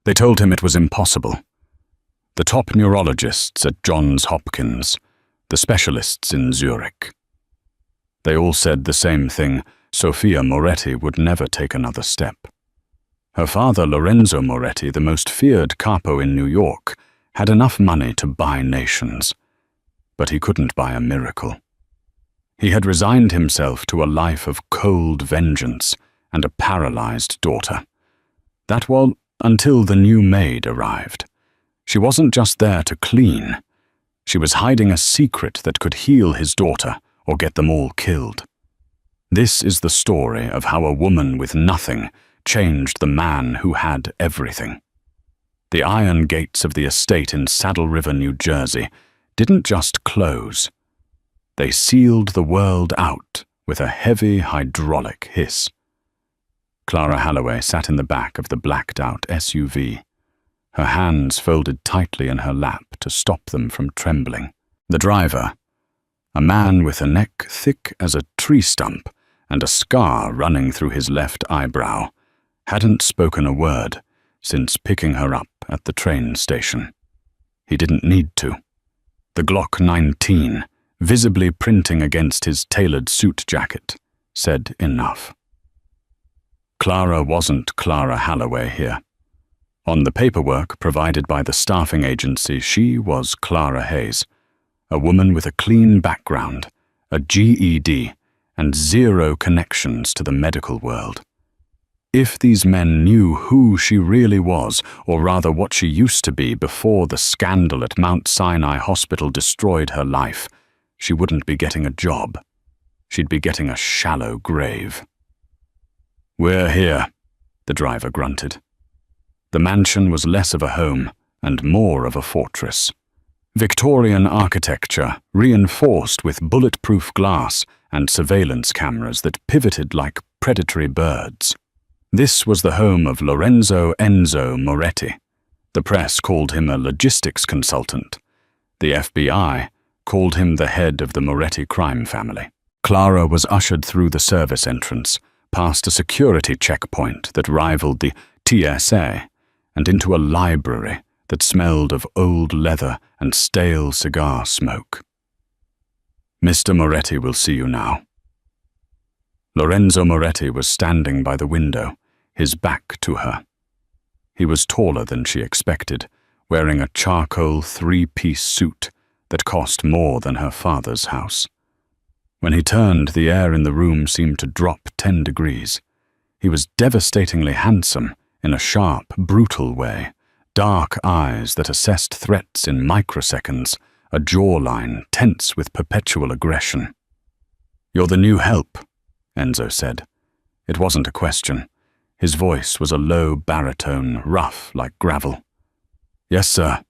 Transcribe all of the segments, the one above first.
They told him it was impossible. The top neurologists at Johns Hopkins, the specialists in Zurich. They all said the same thing: Sofia Moretti would never take another step. Her father, Lorenzo Moretti, the most feared capo in New York, had enough money to buy nations. But he couldn't buy a miracle. He had resigned himself to a life of cold vengeance and a paralyzed daughter. That was until the new maid arrived. She wasn't just there to clean. She was hiding a secret that could heal his daughter or get them all killed. This is the story of how a woman with nothing changed the man who had everything. The iron gates of the estate in Saddle River, New Jersey, didn't just close. They sealed the world out with a heavy hydraulic hiss. Clara Holloway sat in the back of the blacked-out SUV, her hands folded tightly in her lap to stop them from trembling. The driver, a man with a neck thick as a tree stump and a scar running through his left eyebrow, hadn't spoken a word since picking her up at the train station. He didn't need to. The Glock 19, visibly printing against his tailored suit jacket, said enough. Clara wasn't Clara Holloway here. On the paperwork provided by the staffing agency, she was Clara Hayes, a woman with a clean background, a GED, and zero connections to the medical world. If these men knew who she really was, or rather what she used to be before the scandal at Mount Sinai Hospital destroyed her life, she wouldn't be getting a job. She'd be getting a shallow grave. "We're here," the driver grunted. The mansion was less of a home and more of a fortress. Victorian architecture, reinforced with bulletproof glass and surveillance cameras that pivoted like predatory birds. This was the home of Lorenzo Enzo Moretti. The press called him a logistics consultant. The FBI called him the head of the Moretti crime family. Clara was ushered through the service entrance, past a security checkpoint that rivaled the TSA, and into a library that smelled of old leather and stale cigar smoke. "Mr. Moretti will see you now." Lorenzo Moretti was standing by the window, his back to her. He was taller than she expected, wearing a charcoal three-piece suit that cost more than her father's house. When he turned, the air in the room seemed to drop 10 degrees. He was devastatingly handsome in a sharp, brutal way, dark eyes that assessed threats in microseconds, a jawline tense with perpetual aggression. "You're the new help," Enzo said. It wasn't a question. His voice was a low baritone, rough like gravel. "Yes, sir.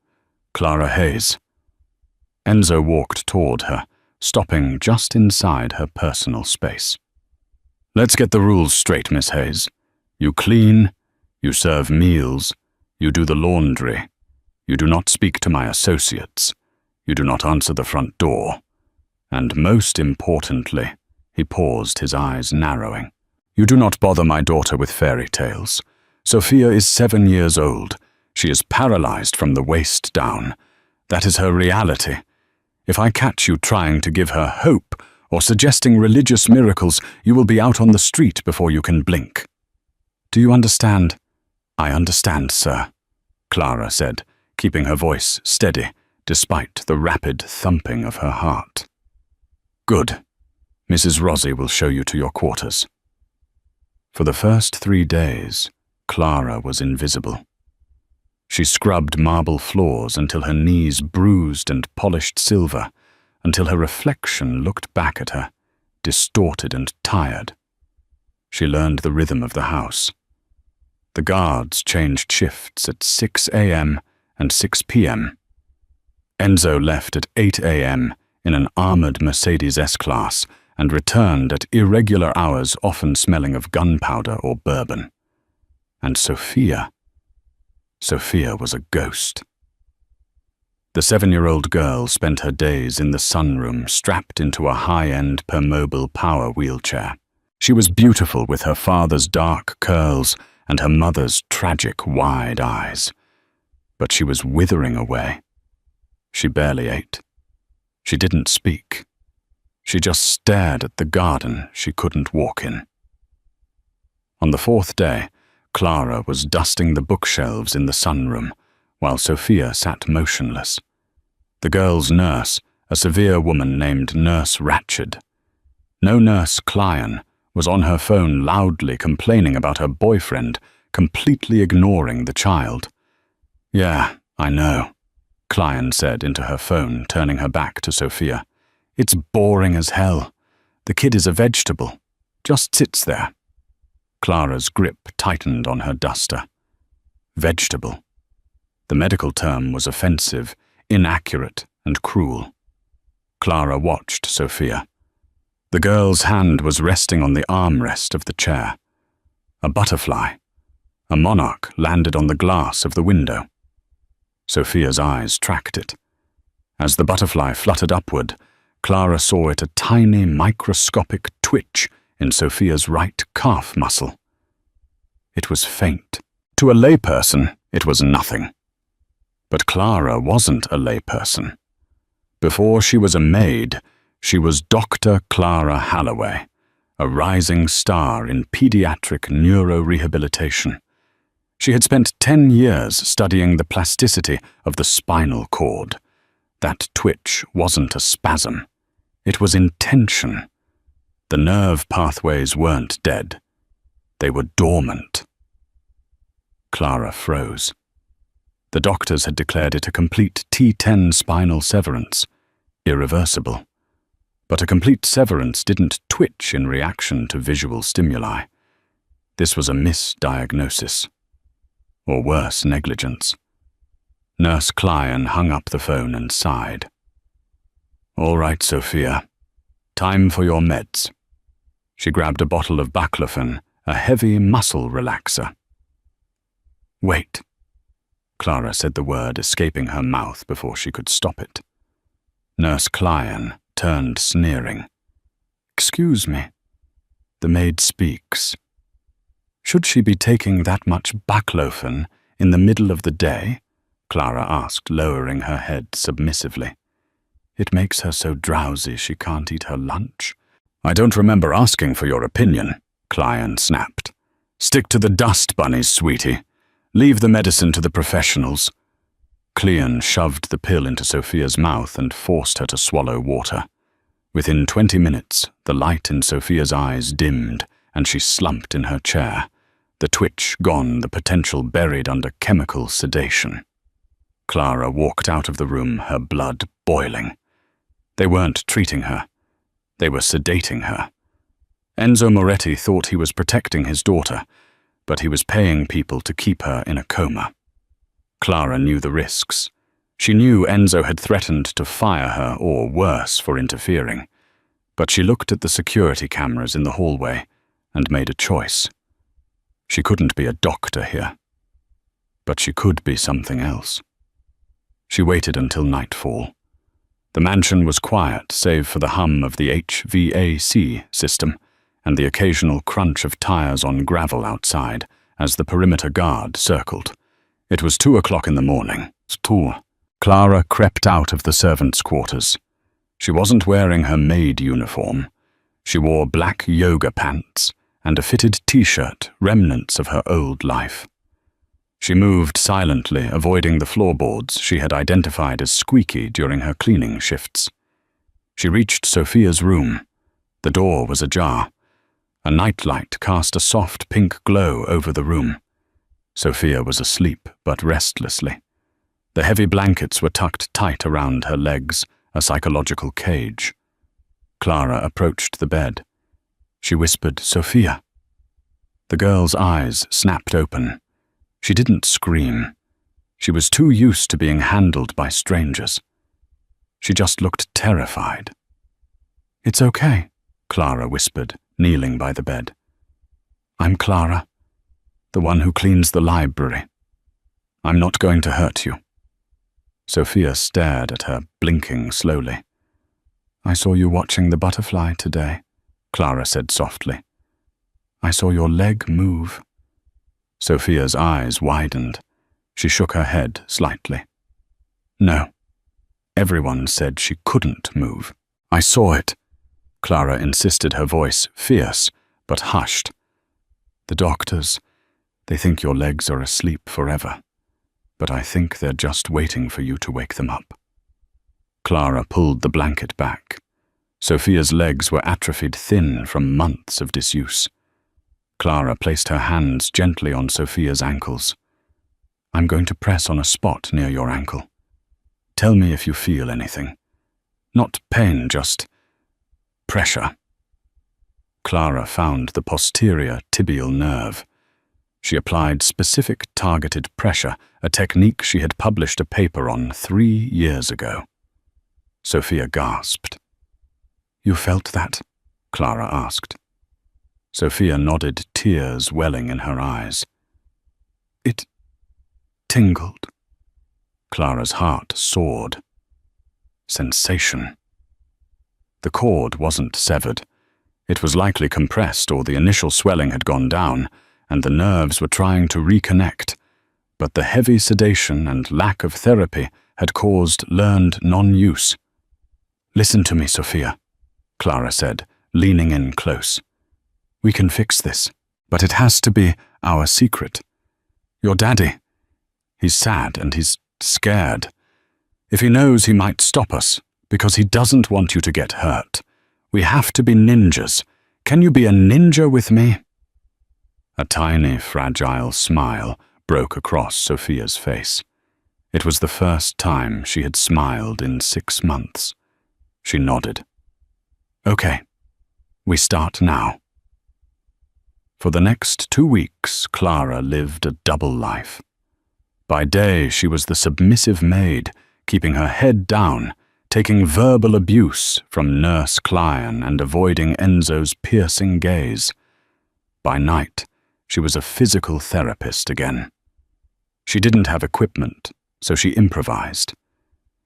Clara Hayes." Enzo walked toward her, stopping just inside her personal space. "Let's get the rules straight, Miss Hayes. You clean, you serve meals, you do the laundry, you do not speak to my associates, you do not answer the front door, and most importantly," he paused, his eyes narrowing, "you do not bother my daughter with fairy tales. Sophia is 7 years old. She is paralyzed from the waist down. That is her reality. If I catch you trying to give her hope or suggesting religious miracles, you will be out on the street before you can blink. Do you understand?" "I understand, sir," Clara said, keeping her voice steady despite the rapid thumping of her heart. "Good. Mrs. Rossi will show you to your quarters." For the first 3 days, Clara was invisible. She scrubbed marble floors until her knees bruised and polished silver, until her reflection looked back at her, distorted and tired. She learned the rhythm of the house. The guards changed shifts at 6 a.m. and 6 p.m. Enzo left at 8 a.m. in an armored Mercedes S-Class and returned at irregular hours, often smelling of gunpowder or bourbon. And Sophia was a ghost. The 7-year-old girl spent her days in the sunroom, strapped into a high-end Permobil power wheelchair. She was beautiful with her father's dark curls and her mother's tragic, wide eyes. But she was withering away. She barely ate. She didn't speak. She just stared at the garden she couldn't walk in. On the fourth day, Clara was dusting the bookshelves in the sunroom, while Sophia sat motionless. The girl's nurse, a severe woman named Nurse Ratched. No Nurse Clien, was on her phone loudly complaining about her boyfriend, completely ignoring the child. "Yeah, I know," Clien said into her phone, turning her back to Sophia. "It's boring as hell. The kid is a vegetable. Just sits there." Clara's grip tightened on her duster. Vegetable. The medical term was offensive, inaccurate, and cruel. Clara watched Sophia. The girl's hand was resting on the armrest of the chair. A butterfly, a monarch, landed on the glass of the window. Sophia's eyes tracked it. As the butterfly fluttered upward, Clara saw it a tiny microscopic twitch in Sophia's right calf muscle. It was faint. To a layperson, it was nothing. But Clara wasn't a layperson. Before she was a maid, she was Dr. Clara Halloway, a rising star in pediatric neurorehabilitation. She had spent 10 years studying the plasticity of the spinal cord. That twitch wasn't a spasm. It was intention. The nerve pathways weren't dead. They were dormant. Clara froze. The doctors had declared it a complete T10 spinal severance, irreversible. But a complete severance didn't twitch in reaction to visual stimuli. This was a misdiagnosis. Or worse, negligence. Nurse Clien hung up the phone and sighed. "All right, Sophia. Time for your meds." She grabbed a bottle of baclofen, a heavy muscle relaxer. "Wait." Clara said the word escaping her mouth before she could stop it. Nurse Clien turned sneering. "Excuse me." The maid speaks. "Should she be taking that much baclofen in the middle of the day?" Clara asked, lowering her head submissively. "It makes her so drowsy she can't eat her lunch." "I don't remember asking for your opinion," Clien snapped. "Stick to the dust bunnies, sweetie. Leave the medicine to the professionals." Clien shoved the pill into Sophia's mouth and forced her to swallow water. Within 20 minutes, the light in Sophia's eyes dimmed, and she slumped in her chair, the twitch gone, the potential buried under chemical sedation. Clara walked out of the room, her blood boiling. They weren't treating her. They were sedating her. Enzo Moretti thought he was protecting his daughter, but he was paying people to keep her in a coma. Clara knew the risks. She knew Enzo had threatened to fire her or worse for interfering. But she looked at the security cameras in the hallway and made a choice. She couldn't be a doctor here. But she could be something else. She waited until nightfall. The mansion was quiet, save for the hum of the HVAC system and the occasional crunch of tires on gravel outside as the perimeter guard circled. It was 2 o'clock in the morning. Clara crept out of the servants' quarters. She wasn't wearing her maid uniform. She wore black yoga pants and a fitted t-shirt, remnants of her old life. She moved silently, avoiding the floorboards she had identified as squeaky during her cleaning shifts. She reached Sophia's room. The door was ajar. A nightlight cast a soft pink glow over the room. Sophia was asleep, but restlessly. The heavy blankets were tucked tight around her legs, a psychological cage. Clara approached the bed. She whispered, "Sophia." The girl's eyes snapped open. She didn't scream. She was too used to being handled by strangers. She just looked terrified. "It's okay," Clara whispered, kneeling by the bed. "I'm Clara, the one who cleans the library. I'm not going to hurt you." Sophia stared at her, blinking slowly. "I saw you watching the butterfly today," Clara said softly. "I saw your leg move." Sophia's eyes widened. She shook her head slightly. No. Everyone said she couldn't move. I saw it. Clara insisted, her voice fierce, but hushed. The doctors, they think your legs are asleep forever, but I think they're just waiting for you to wake them up. Clara pulled the blanket back. Sophia's legs were atrophied thin from months of disuse. Clara placed her hands gently on Sophia's ankles. I'm going to press on a spot near your ankle. Tell me if you feel anything. Not pain, just pressure. Clara found the posterior tibial nerve. She applied specific targeted pressure, a technique she had published a paper on 3 years ago. Sophia gasped. You felt that? Clara asked. Sophia nodded, tears welling in her eyes. It tingled. Clara's heart soared. Sensation. The cord wasn't severed. It was likely compressed, or the initial swelling had gone down, and the nerves were trying to reconnect. But the heavy sedation and lack of therapy had caused learned non-use. Listen to me, Sophia, Clara said, leaning in close. We can fix this, but it has to be our secret. Your daddy, he's sad and he's scared. If he knows, he might stop us, because he doesn't want you to get hurt. We have to be ninjas. Can you be a ninja with me? A tiny, fragile smile broke across Sophia's face. It was the first time she had smiled in 6 months. She nodded. Okay, we start now. For the next 2 weeks, Clara lived a double life. By day, she was the submissive maid, keeping her head down, taking verbal abuse from Nurse Clyan and avoiding Enzo's piercing gaze. By night, she was a physical therapist again. She didn't have equipment, so she improvised.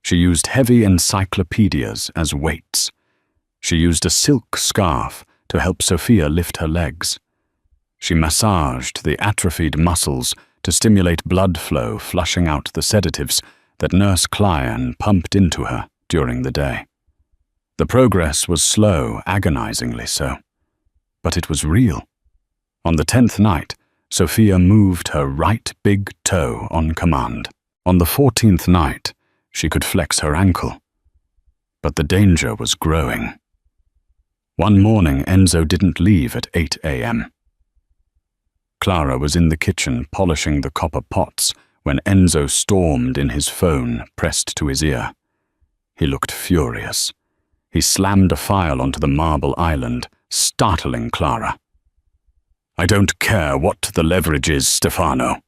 She used heavy encyclopedias as weights. She used a silk scarf to help Sophia lift her legs. She massaged the atrophied muscles to stimulate blood flow, flushing out the sedatives that Nurse Clyan pumped into her during the day. The progress was slow, agonizingly so, but it was real. On the 10th night, Sophia moved her right big toe on command. On the 14th night, she could flex her ankle. But the danger was growing. One morning, Enzo didn't leave at 8 a.m. Clara was in the kitchen polishing the copper pots when Enzo stormed in, his phone pressed to his ear. He looked furious. He slammed a file onto the marble island, startling Clara. I don't care what the leverage is, Stefano.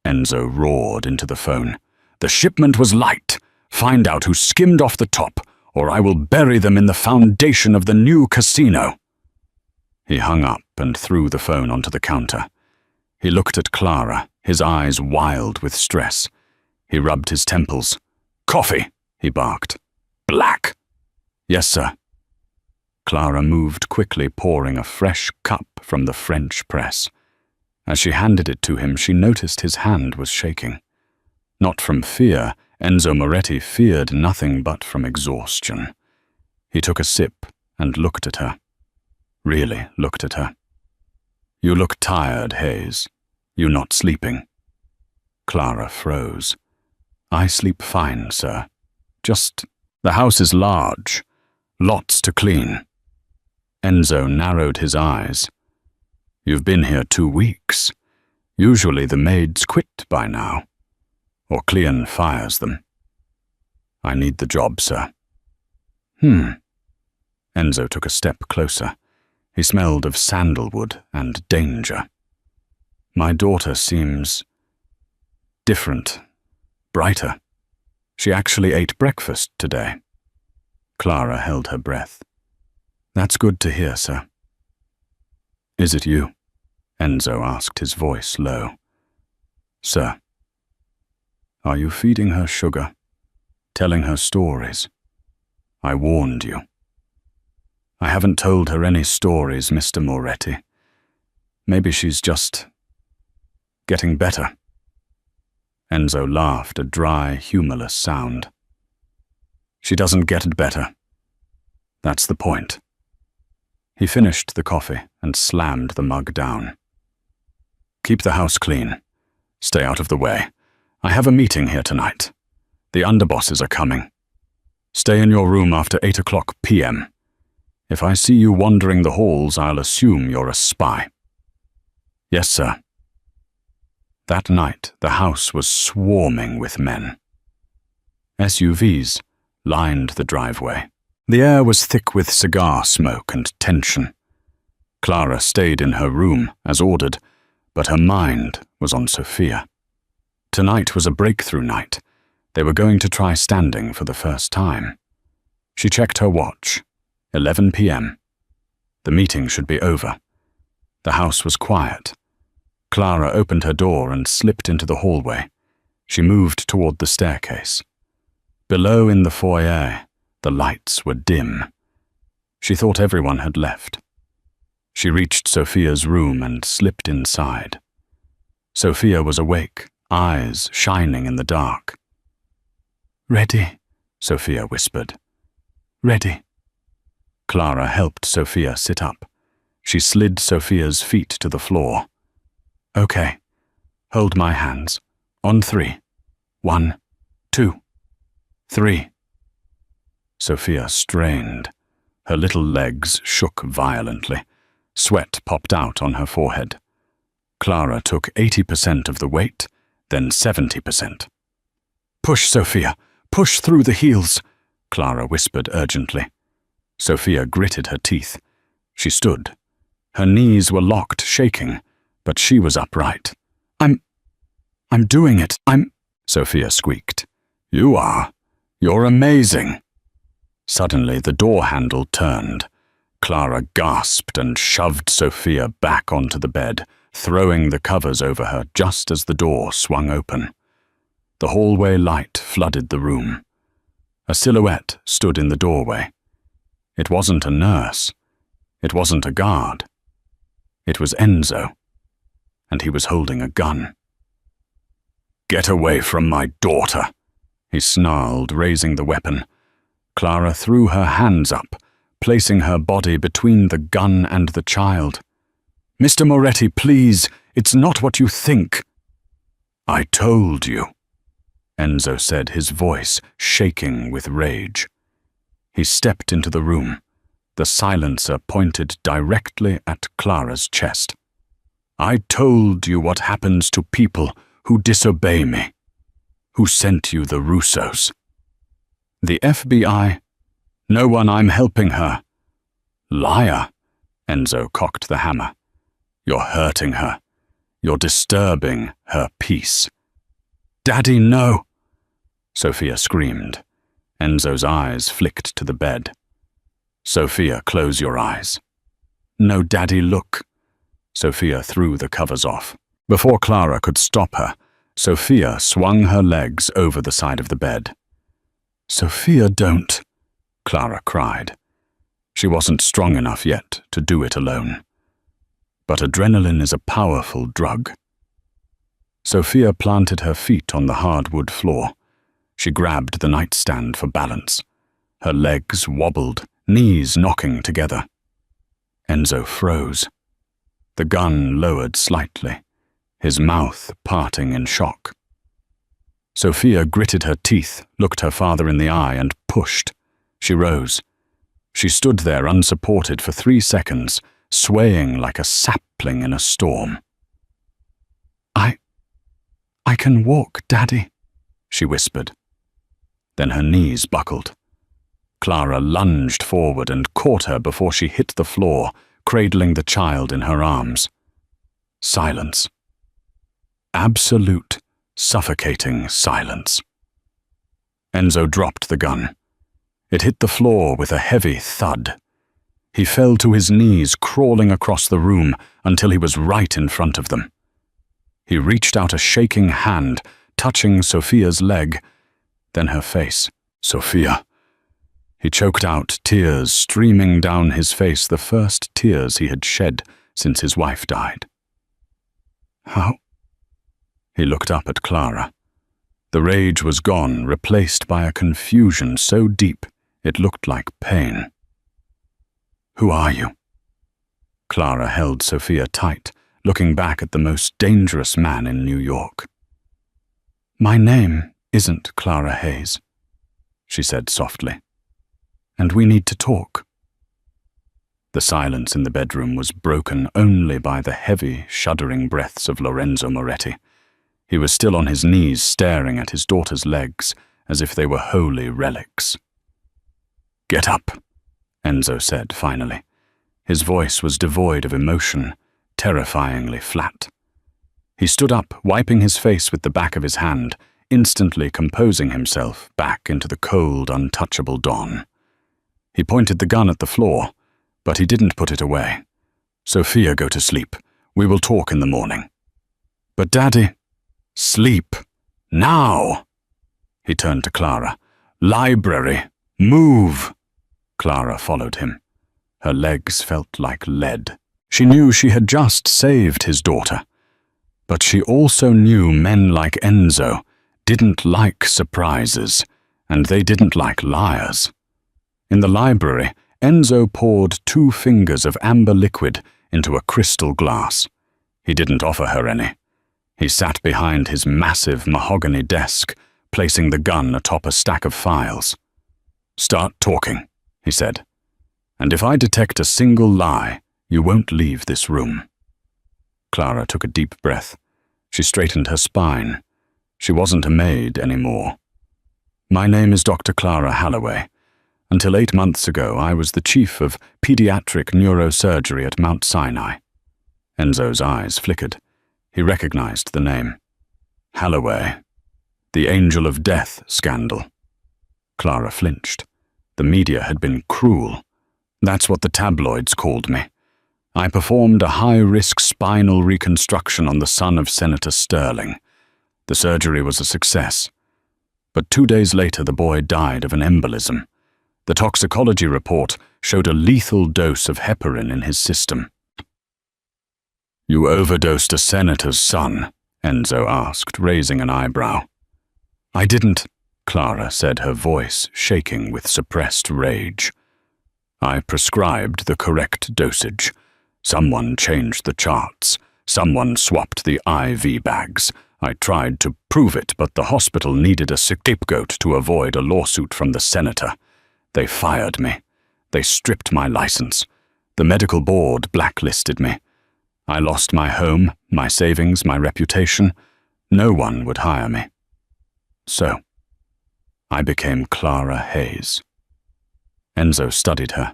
Enzo roared into the phone. The shipment was light. Find out who skimmed off the top, or I will bury them in the foundation of the new casino. He hung up and threw the phone onto the counter. He looked at Clara, his eyes wild with stress. He rubbed his temples. Coffee, he barked. Black. Yes, sir. Clara moved quickly, pouring a fresh cup from the French press. As she handed it to him, she noticed his hand was shaking. Not from fear. Enzo Moretti feared nothing but from exhaustion. He took a sip and looked at her. Really looked at her. You look tired, Hayes. You not sleeping? Clara froze. I sleep fine, sir. Just, the house is large. Lots to clean. Enzo narrowed his eyes. You've been here 2 weeks. Usually the maids quit by now. Or Cleon fires them. I need the job, sir. Enzo took a step closer. He smelled of sandalwood and danger. My daughter seems different, brighter. She actually ate breakfast today. Clara held her breath. That's good to hear, sir. Is it you? Enzo asked, his voice low. Sir. Are you feeding her sugar? Telling her stories? I warned you. I haven't told her any stories, Mr. Moretti. Maybe she's just Getting better." Enzo laughed, a dry, humorless sound. "She doesn't get better. That's the point." He finished the coffee and slammed the mug down. "Keep the house clean. Stay out of the way. I have a meeting here tonight. The underbosses are coming. Stay in your room after 8 p.m. If I see you wandering the halls, I'll assume you're a spy." "Yes, sir." That night, the house was swarming with men. SUVs lined the driveway. The air was thick with cigar smoke and tension. Clara stayed in her room, as ordered, but her mind was on Sophia. Tonight was a breakthrough night. They were going to try standing for the first time. She checked her watch. 11 p.m. The meeting should be over. The house was quiet. Clara opened her door and slipped into the hallway. She moved toward the staircase. Below in the foyer, the lights were dim. She thought everyone had left. She reached Sophia's room and slipped inside. Sophia was awake, eyes shining in the dark. "Ready," Sophia whispered. "Ready." Clara helped Sophia sit up. She slid Sophia's feet to the floor. "Okay. Hold my hands. On 3. 1, 2, 3. Sophia strained. Her little legs shook violently. Sweat popped out on her forehead. Clara took 80% of the weight, then 70%. "Push, Sophia. Push through the heels," Clara whispered urgently. Sophia gritted her teeth. She stood. Her knees were locked, shaking, but she was upright. I'm doing it. Sophia squeaked. "You are. You're amazing." Suddenly, the door handle turned. Clara gasped and shoved Sophia back onto the bed, throwing the covers over her just as the door swung open. The hallway light flooded the room. A silhouette stood in the doorway. It wasn't a nurse. It wasn't a guard. It was Enzo, and he was holding a gun. "Get away from my daughter," he snarled, raising the weapon. Clara threw her hands up, placing her body between the gun and the child. "Mr. Moretti, please, it's not what you think." "I told you," Enzo said, his voice shaking with rage. He stepped into the room. The silencer pointed directly at Clara's chest. "I told you what happens to people who disobey me. Who sent you the Russos?" "The FBI. No one, I'm helping her." "Liar," Enzo cocked the hammer. "You're hurting her. You're disturbing her peace." "Daddy, no!" Sophia screamed. Enzo's eyes flicked to the bed. "Sophia, close your eyes." "No, Daddy, look." Sophia threw the covers off. Before Clara could stop her, Sophia swung her legs over the side of the bed. "Sophia, don't," Clara cried. She wasn't strong enough yet to do it alone. But adrenaline is a powerful drug. Sophia planted her feet on the hardwood floor. She grabbed the nightstand for balance. Her legs wobbled, knees knocking together. Enzo froze. The gun lowered slightly, his mouth parting in shock. Sophia gritted her teeth, looked her father in the eye, and pushed. She rose. She stood there unsupported for 3 seconds, swaying like a sapling in a storm. I can walk, Daddy," she whispered. Then her knees buckled. Clara lunged forward and caught her before she hit the floor, cradling the child in her arms. Silence. Absolute, suffocating silence. Enzo dropped the gun. It hit the floor with a heavy thud. He fell to his knees, crawling across the room until he was right in front of them. He reached out a shaking hand, touching Sophia's leg, then her face. "Sophia." He choked out, tears streaming down his face, the first tears he had shed since his wife died. He looked up at Clara. The rage was gone, replaced by a confusion so deep it looked like pain. "Who are you?" Clara held Sophia tight, looking back at the most dangerous man in New York. "My name isn't Clara Hayes," she said softly. "And we need to talk." The silence in the bedroom was broken only by the heavy, shuddering breaths of Lorenzo Moretti. He was still on his knees staring at his daughter's legs as if they were holy relics. "Get up," Enzo said finally. His voice was devoid of emotion, terrifyingly flat. He stood up, wiping his face with the back of his hand, instantly composing himself back into the cold, untouchable dawn. He pointed the gun at the floor, but he didn't put it away. "Sophia, go to sleep. We will talk in the morning." "But Daddy—" "Sleep. Now!" He turned to Clara. "Library. Move!" Clara followed him. Her legs felt like lead. She knew she had just saved his daughter. But she also knew men like Enzo didn't like surprises, and they didn't like liars. In the library, Enzo poured 2 fingers of amber liquid into a crystal glass. He didn't offer her any. He sat behind his massive mahogany desk, placing the gun atop a stack of files. "Start talking," he said. "And if I detect a single lie, you won't leave this room." Clara took a deep breath. She straightened her spine. She wasn't a maid anymore. "My name is Dr. Clara Holloway. Until 8 months ago, I was the chief of pediatric neurosurgery at Mount Sinai." Enzo's eyes flickered. He recognized the name. Holloway. The Angel of Death scandal. Clara flinched. The media had been cruel. That's what the tabloids called me. I performed a high-risk spinal reconstruction on the son of Senator Sterling. The surgery was a success. But 2 days later, the boy died of an embolism. The toxicology report showed a lethal dose of heparin in his system. "You overdosed a senator's son?" Enzo asked, raising an eyebrow. "I didn't," Clara said, her voice shaking with suppressed rage. "I prescribed the correct dosage. Someone changed the charts. Someone swapped the IV bags. I tried to prove it, but the hospital needed a scapegoat to avoid a lawsuit from the senator. They fired me. They stripped my license. The medical board blacklisted me. I lost my home, my savings, my reputation. No one would hire me. So, I became Clara Hayes." Enzo studied her.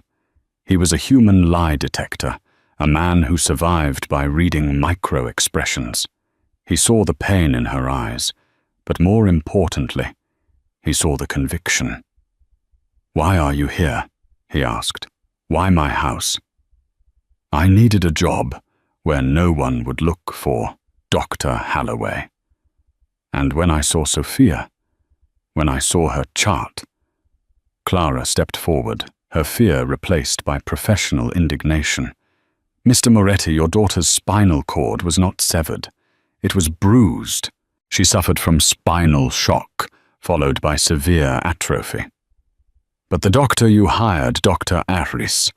He was a human lie detector, a man who survived by reading micro-expressions. He saw the pain in her eyes, but more importantly, he saw the conviction. "Why are you here?" he asked. "Why my house?" "I needed a job where no one would look for Dr. Holloway. And when I saw Sophia, when I saw her chart..." Clara stepped forward, her fear replaced by professional indignation. "Mr. Moretti, your daughter's spinal cord was not severed. It was bruised. She suffered from spinal shock, followed by severe atrophy. But the doctor you hired, Dr. Ahris,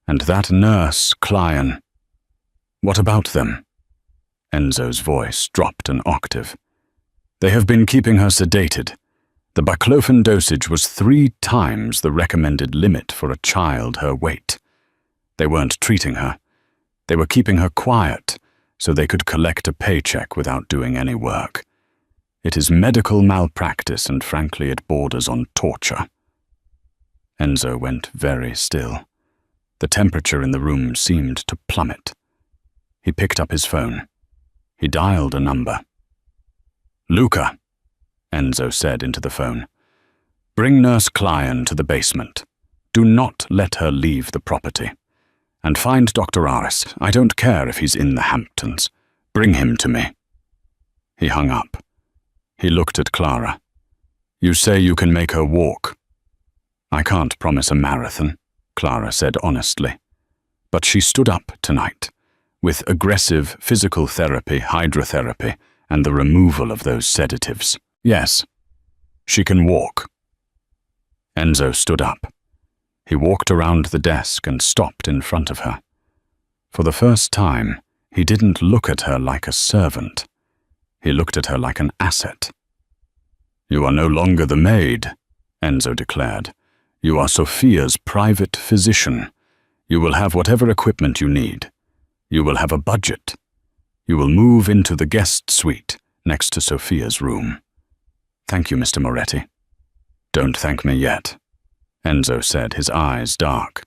and that nurse, Klein, what about them?" Enzo's voice dropped an octave. "They have been keeping her sedated. The baclofen dosage was 3 times the recommended limit for a child her weight. They weren't treating her. They were keeping her quiet so they could collect a paycheck without doing any work. It is medical malpractice, and frankly it borders on torture." Enzo went very still. The temperature in the room seemed to plummet. He picked up his phone. He dialed a number. "Luca," Enzo said into the phone. "Bring Nurse Klein to the basement. Do not let her leave the property. And find Dr. Ahris. I don't care if he's in the Hamptons. Bring him to me." He hung up. He looked at Clara. "You say you can make her walk." "I can't promise a marathon," Clara said honestly. But she stood up tonight, with aggressive physical therapy, hydrotherapy, and the removal of those sedatives. Yes, she can walk. Enzo stood up. He walked around the desk and stopped in front of her. For the first time, he didn't look at her like a servant. He looked at her like an asset. "You are no longer the maid," Enzo declared. "You are Sophia's private physician. You will have whatever equipment you need. You will have a budget. You will move into the guest suite next to Sophia's room." "Thank you, Mr. Moretti." "Don't thank me yet," Enzo said, his eyes dark.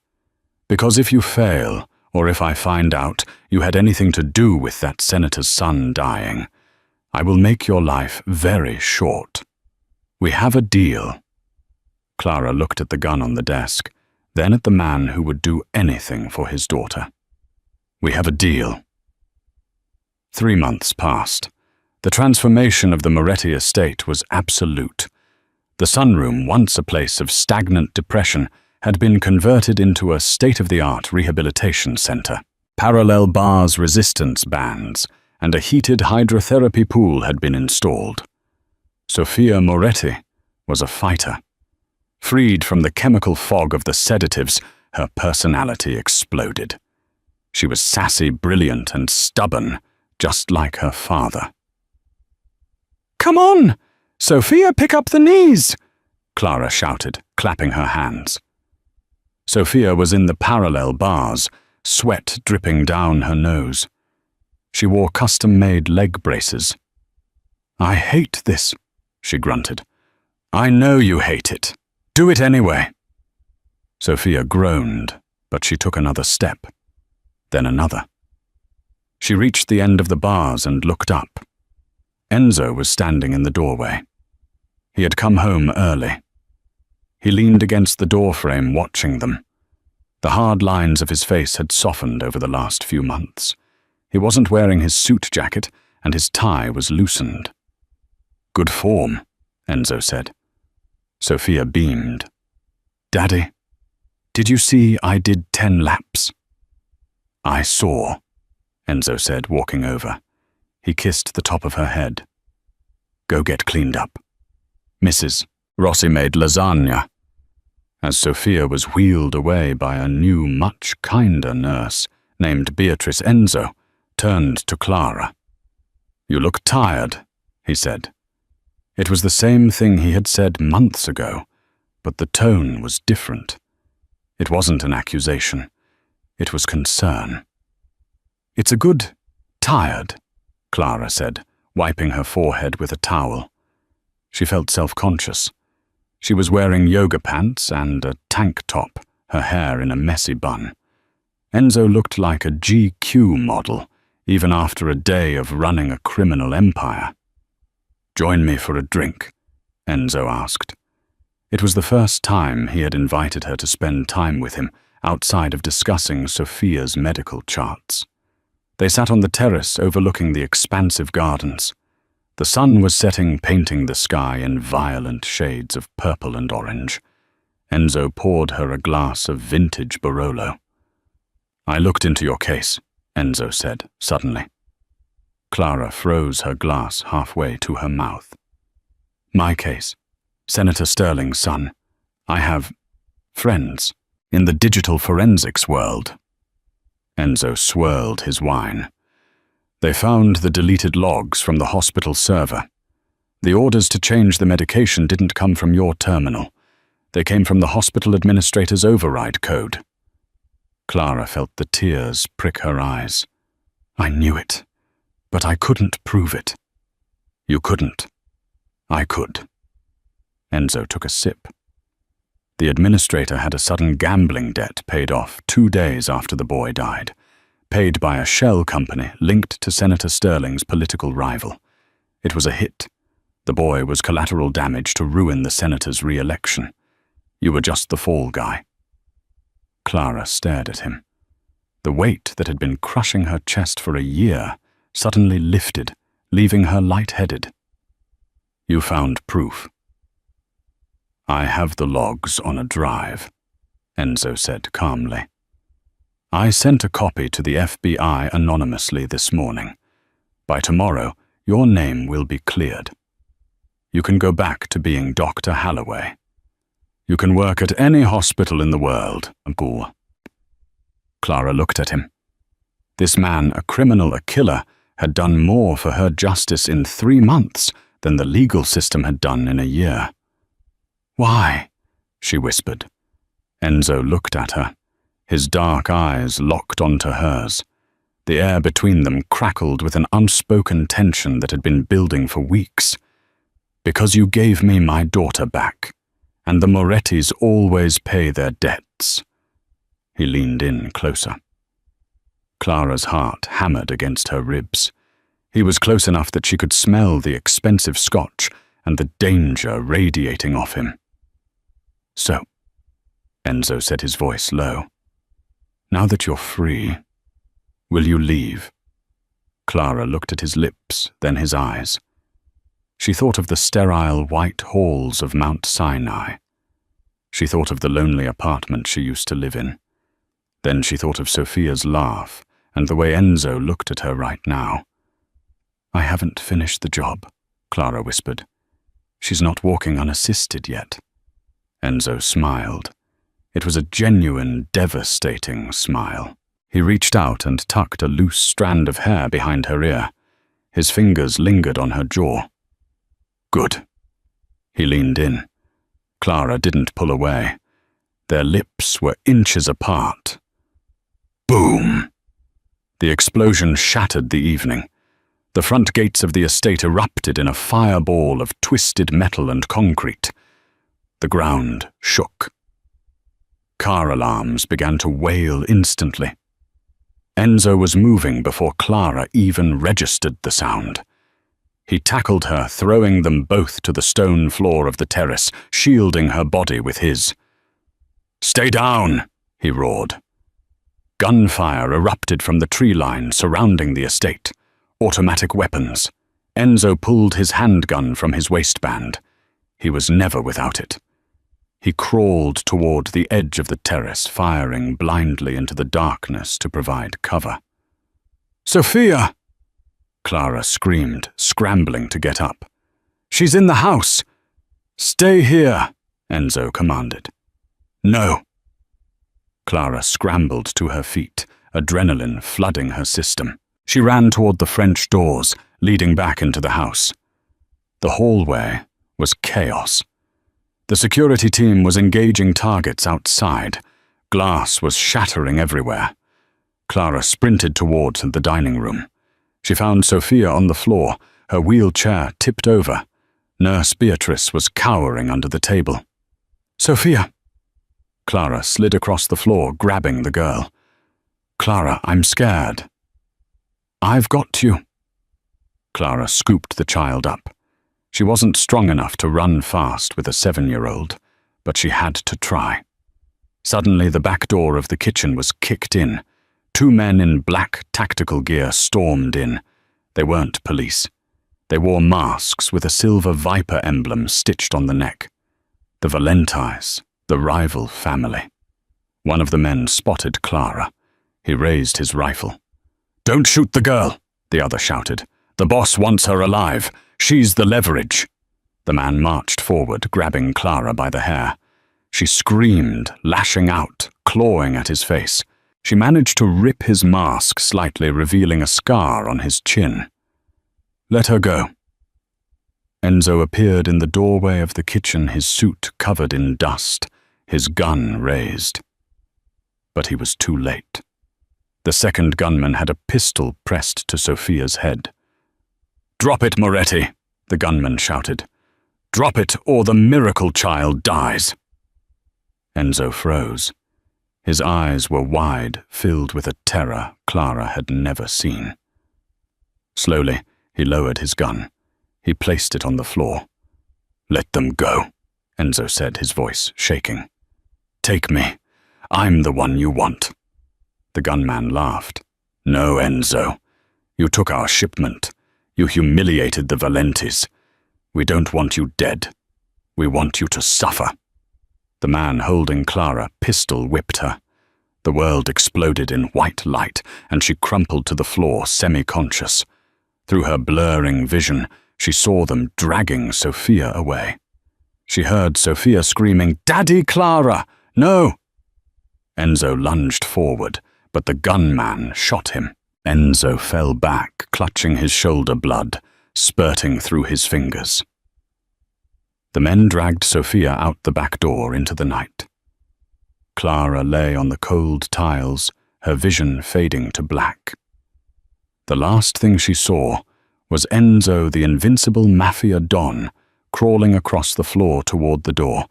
"Because if you fail, or if I find out you had anything to do with that senator's son dying, I will make your life very short. We have a deal." Clara looked at the gun on the desk, then at the man who would do anything for his daughter. "We have a deal." 3 months passed. The transformation of the Moretti estate was absolute. The sunroom, once a place of stagnant depression, had been converted into a state-of-the-art rehabilitation center. Parallel bars, resistance bands, and a heated hydrotherapy pool had been installed. Sophia Moretti was a fighter. Freed from the chemical fog of the sedatives, her personality exploded. She was sassy, brilliant, and stubborn, just like her father. "Come on! Sophia, pick up the knees!" Clara shouted, clapping her hands. Sophia was in the parallel bars, sweat dripping down her nose. She wore custom-made leg braces. "I hate this," she grunted. "I know you hate it. Do it anyway." Sophia groaned, but she took another step, then another. She reached the end of the bars and looked up. Enzo was standing in the doorway. He had come home early. He leaned against the doorframe watching them. The hard lines of his face had softened over the last few months. He wasn't wearing his suit jacket, and his tie was loosened. "Good form," Enzo said. Sophia beamed. "Daddy, did you see I did 10 laps?" "I saw," Enzo said, walking over. He kissed the top of her head. "Go get cleaned up. Mrs. Rossi made lasagna." As Sophia was wheeled away by a new, much kinder nurse named Beatrice, Enzo turned to Clara. "You look tired," he said. It was the same thing he had said months ago, but the tone was different. It wasn't an accusation. It was concern. "It's a good tired," Clara said, wiping her forehead with a towel. She felt self-conscious. She was wearing yoga pants and a tank top, her hair in a messy bun. Enzo looked like a GQ model, even after a day of running a criminal empire. "Join me for a drink?" Enzo asked. It was the first time he had invited her to spend time with him outside of discussing Sophia's medical charts. They sat on the terrace overlooking the expansive gardens. The sun was setting, painting the sky in violent shades of purple and orange. Enzo poured her a glass of vintage Barolo. "I looked into your case," Enzo said, suddenly. Clara froze her glass halfway to her mouth. "My case. Senator Sterling's son. I have friends in the digital forensics world." Enzo swirled his wine. "They found the deleted logs from the hospital server. The orders to change the medication didn't come from your terminal. They came from the hospital administrator's override code." Clara felt the tears prick her eyes. "I knew it, but I couldn't prove it." "You couldn't. I could." Enzo took a sip. The administrator had a sudden gambling debt paid off 2 days after the boy died, paid by a shell company linked to Senator Sterling's political rival. It was a hit. The boy was collateral damage to ruin the senator's re-election. You were just the fall guy. Clara stared at him. The weight that had been crushing her chest for a year suddenly lifted, leaving her light-headed. "You found proof." "I have the logs on a drive," Enzo said calmly. "I sent a copy to the FBI anonymously this morning. By tomorrow, your name will be cleared. You can go back to being Dr. Halloway. You can work at any hospital in the world, Ghoul. Clara looked at him. This man, a criminal, a killer, had done more for her justice in 3 months than the legal system had done in a year. Why? She whispered. Enzo looked at her, his dark eyes locked onto hers. The air between them crackled with an unspoken tension that had been building for weeks. Because you gave me my daughter back, and the Morettis always pay their debts. He leaned in closer. Clara's heart hammered against her ribs. He was close enough that she could smell the expensive scotch and the danger radiating off him. So, Enzo said, his voice low, now that you're free, will you leave? Clara looked at his lips, then his eyes. She thought of the sterile white halls of Mount Sinai. She thought of the lonely apartment she used to live in. Then she thought of Sophia's laugh and the way Enzo looked at her right now. I haven't finished the job, Clara whispered. She's not walking unassisted yet. Enzo smiled. It was a genuine, devastating smile. He reached out and tucked a loose strand of hair behind her ear. His fingers lingered on her jaw. Good. He leaned in. Clara didn't pull away. Their lips were inches apart. Boom! The explosion shattered the evening. The front gates of the estate erupted in a fireball of twisted metal and concrete. The ground shook. Car alarms began to wail instantly. Enzo was moving before Clara even registered the sound. He tackled her, throwing them both to the stone floor of the terrace, shielding her body with his. Stay down, he roared. Gunfire erupted from the tree line surrounding the estate. Automatic weapons. Enzo pulled his handgun from his waistband. He was never without it. He crawled toward the edge of the terrace, firing blindly into the darkness to provide cover. Sophia! Clara screamed, scrambling to get up. She's in the house! Stay here, Enzo commanded. No. Clara scrambled to her feet, adrenaline flooding her system. She ran toward the French doors, leading back into the house. The hallway was chaos. The security team was engaging targets outside. Glass was shattering everywhere. Clara sprinted toward the dining room. She found Sophia on the floor, her wheelchair tipped over. Nurse Beatrice was cowering under the table. Sophia! Clara slid across the floor, grabbing the girl. Clara, I'm scared. I've got you. Clara scooped the child up. She wasn't strong enough to run fast with a 7-year-old, but she had to try. Suddenly, the back door of the kitchen was kicked in. 2 men in black tactical gear stormed in. They weren't police. They wore masks with a silver viper emblem stitched on the neck. The Valentis, the rival family. One of the men spotted Clara. He raised his rifle. Don't shoot the girl, the other shouted. The boss wants her alive. She's the leverage. The man marched forward, grabbing Clara by the hair. She screamed, lashing out, clawing at his face. She managed to rip his mask slightly, revealing a scar on his chin. Let her go. Enzo appeared in the doorway of the kitchen, his suit covered in dust, his gun raised. But he was too late. The second gunman had a pistol pressed to Sophia's head. Drop it, Moretti, the gunman shouted. Drop it, or the miracle child dies. Enzo froze. His eyes were wide, filled with a terror Clara had never seen. Slowly, he lowered his gun. He placed it on the floor. Let them go, Enzo said, his voice shaking. Take me. I'm the one you want. The gunman laughed. No, Enzo. You took our shipment. You humiliated the Valentis. We don't want you dead. We want you to suffer. The man holding Clara pistol-whipped her. The world exploded in white light, and she crumpled to the floor, semi-conscious. Through her blurring vision, she saw them dragging Sophia away. She heard Sophia screaming, "Daddy, Clara! No!" Enzo lunged forward, but the gunman shot him. Enzo fell back, clutching his shoulder blood, spurting through his fingers. The men dragged Sophia out the back door into the night. Clara lay on the cold tiles, her vision fading to black. The last thing she saw was Enzo, the invincible Mafia Don, crawling across the floor toward the door,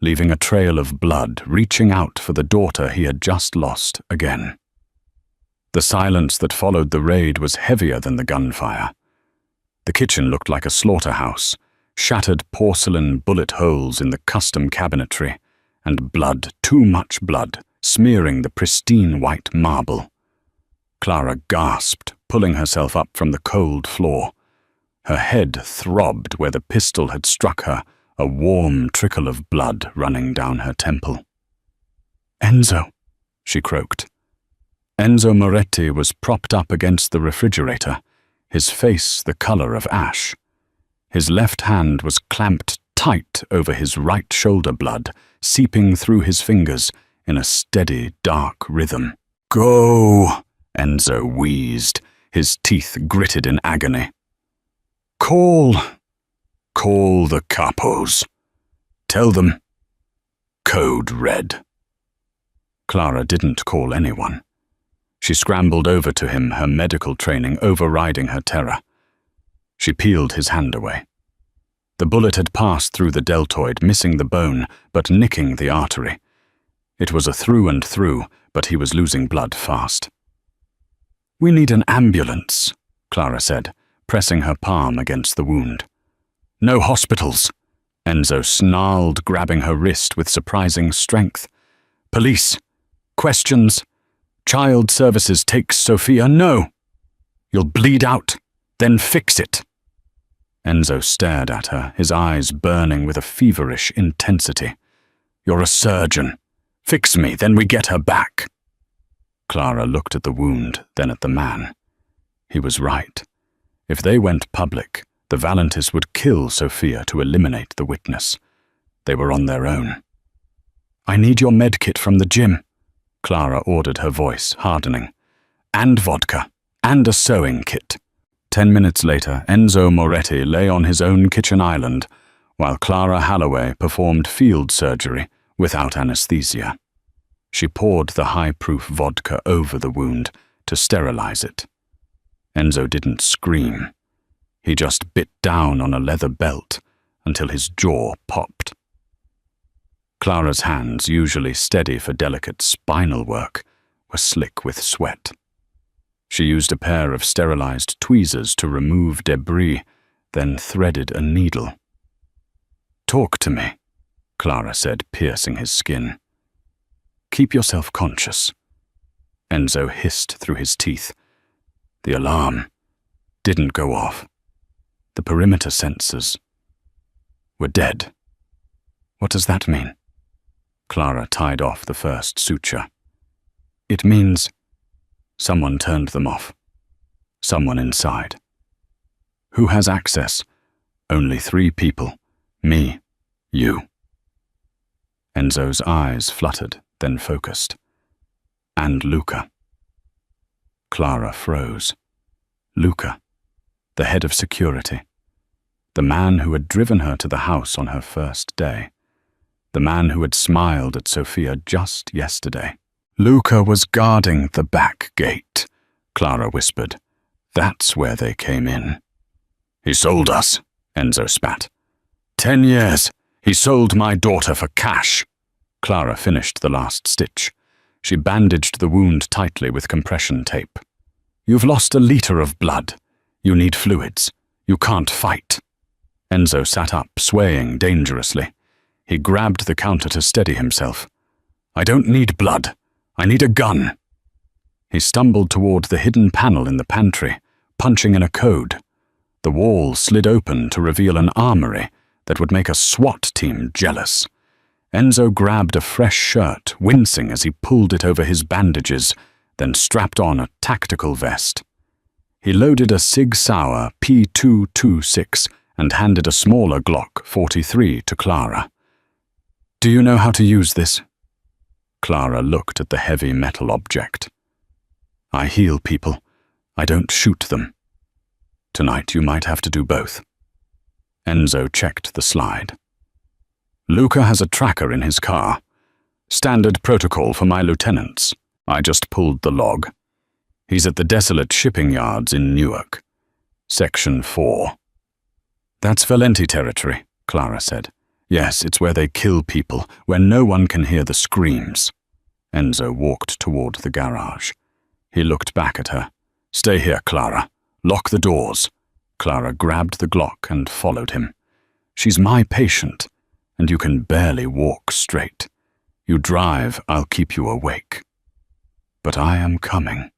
leaving a trail of blood reaching out for the daughter he had just lost again. The silence that followed the raid was heavier than the gunfire. The kitchen looked like a slaughterhouse, shattered porcelain bullet holes in the custom cabinetry, and blood, too much blood, smearing the pristine white marble. Clara gasped, pulling herself up from the cold floor. Her head throbbed where the pistol had struck her, a warm trickle of blood running down her temple. "Enzo," she croaked. Enzo Moretti was propped up against the refrigerator, his face the color of ash. His left hand was clamped tight over his right shoulder blood, seeping through his fingers in a steady, dark rhythm. "Go!" Enzo wheezed, his teeth gritted in agony. Call the capos. Tell them. Code red." Clara didn't call anyone. She scrambled over to him, her medical training overriding her terror. She peeled his hand away. The bullet had passed through the deltoid, missing the bone, but nicking the artery. It was a through and through, but he was losing blood fast. "We need an ambulance," Clara said, pressing her palm against the wound. "No hospitals," Enzo snarled, grabbing her wrist with surprising strength. "Police. Questions. Child Services takes Sophia. No. You'll bleed out. Then fix it." Enzo stared at her, his eyes burning with a feverish intensity. "You're a surgeon. Fix me, then we get her back." Clara looked at the wound, then at the man. He was right. If they went public, the Valentis would kill Sophia to eliminate the witness. They were on their own. "I need your med kit from the gym," Clara ordered, her voice hardening. "And vodka. And a sewing kit." 10 minutes later, Enzo Moretti lay on his own kitchen island, while Clara Holloway performed field surgery without anesthesia. She poured the high-proof vodka over the wound to sterilize it. Enzo didn't scream. He just bit down on a leather belt until his jaw popped. Clara's hands, usually steady for delicate spinal work, were slick with sweat. She used a pair of sterilized tweezers to remove debris, then threaded a needle. "Talk to me," Clara said, piercing his skin. "Keep yourself conscious." Enzo hissed through his teeth. The alarm didn't go off. The perimeter sensors were dead. "What does that mean?" Clara tied off the first suture. "It means someone turned them off. Someone inside." "Who has access?" "Only 3 people. Me, you." Enzo's eyes fluttered, then focused. "And Luca." Clara froze. Luca, the head of security. The man who had driven her to the house on her first day. The man who had smiled at Sophia just yesterday. "Luca was guarding the back gate," Clara whispered. "That's where they came in." "He sold us," Enzo spat. 10 years. He sold my daughter for cash." Clara finished the last stitch. She bandaged the wound tightly with compression tape. "You've lost a liter of blood. You need fluids. You can't fight." Enzo sat up, swaying dangerously. He grabbed the counter to steady himself. "I don't need blood. I need a gun." He stumbled toward the hidden panel in the pantry, punching in a code. The wall slid open to reveal an armory that would make a SWAT team jealous. Enzo grabbed a fresh shirt, wincing as he pulled it over his bandages, then strapped on a tactical vest. He loaded a Sig Sauer P226 and handed a smaller Glock 43 to Clara. "Do you know how to use this?" Clara looked at the heavy metal object. "I heal people. I don't shoot them. Tonight you might have to do both." Enzo checked the slide. "Luca has a tracker in his car. Standard protocol for my lieutenants." I just pulled the log. "He's at the desolate shipping yards in Newark. Section 4. "That's Valenti territory," Clara said. "Yes, it's where they kill people, where no one can hear the screams." Enzo walked toward the garage. He looked back at her. "Stay here, Clara. Lock the doors." Clara grabbed the Glock and followed him. "She's my patient, and you can barely walk straight. You drive, I'll keep you awake." "But I am coming."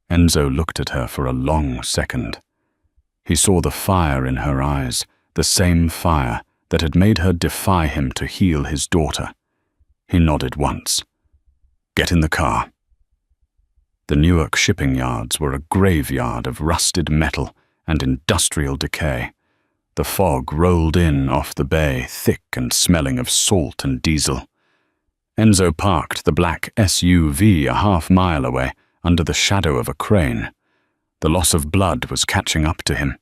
Enzo looked at her for a long second. He saw the fire in her eyes, the same fire that had made her defy him to heal his daughter. He nodded once. "Get in the car." The Newark shipping yards were a graveyard of rusted metal and industrial decay. The fog rolled in off the bay, thick and smelling of salt and diesel. Enzo parked the black SUV a half-mile away under the shadow of a crane. The loss of blood was catching up to him.